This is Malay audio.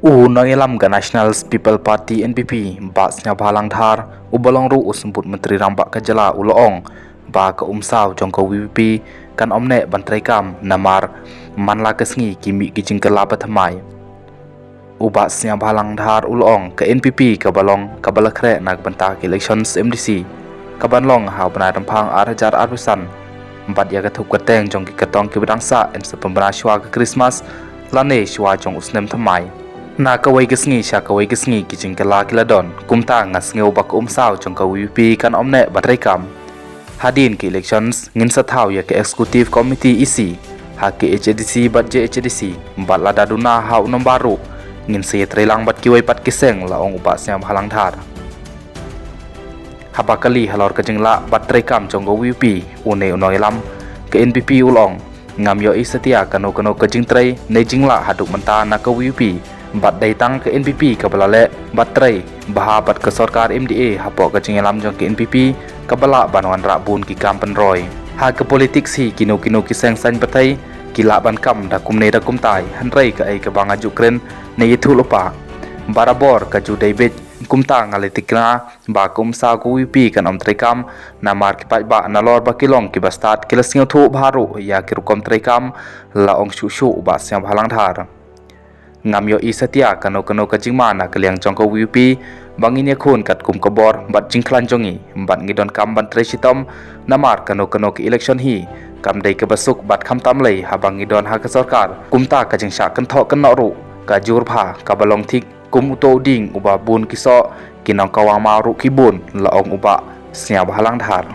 Nangilam ka National People Party NPP basnya balang thar ubalong ru usembut Menteri Rambak Kajala uloong ba ka umsaw jong ka WPP kan omne bantrai kam namar manla kesngi kimi kijing kela pathamai ubasnya balang thar uloong ka NPP ka balong ka balakre nak banta elections MDC ka banlong ha bana rampang arhajar arusan empat ya ka thup ka teng jong ki katong ki bidangsa en sepembana shwa ka Christmas lane shwa jong usnem thamai na kawai kesngi sha kawai kesngi kijing kala kiladon kumta ngas ngeu bak umsaw jong ka WP kan omne batrai kam hadin ki elections ngin sa thau ya ke executive committee EC ha ke HDC bat JHDC bat la daduna ha unom baru ngin se trelang bat kiwai pat kiseng la ong upasnya halang thar habakali halor kajing la batrai kam jong ka WP une unoilam ke NPP ulong ngam yo isatia kano kajing trai nejing la haduk menta na ka WP bat datang ke NPP ka balale batrai baha bat ke sarkar MDA hapo ka cingelam jong ke NPP ka bala banwan rabun ki kampen roy ha ke politik si kino kiseng san patai kila ban kam da kumne da kumtai hanrei ka ai ka banga jukren ne yitu lupa barabor ka ju David kumta ngaletikna ba kumsa ku WP kan om trekam na mar ki ba na lor ba kilong ki bastat kilasnyo thu bharu ya ki rukom trekam la ong shu ba syam halang thar ngam yo isatia kano kajingma na kaliang jong ko WP bangin ya khun kat kum kabor bat jingklan jongi bat ngidon kam ban tresitom namar kano ki election hi kam dei ke basuk bat kham tam lei habang ngidon ha ka sarkar kumta ka jingsha kan tho kan noru ka jur pha ka balong thik kum uto ding uba bun kiso kinong kawang maru kibun laong uba sia halang dhar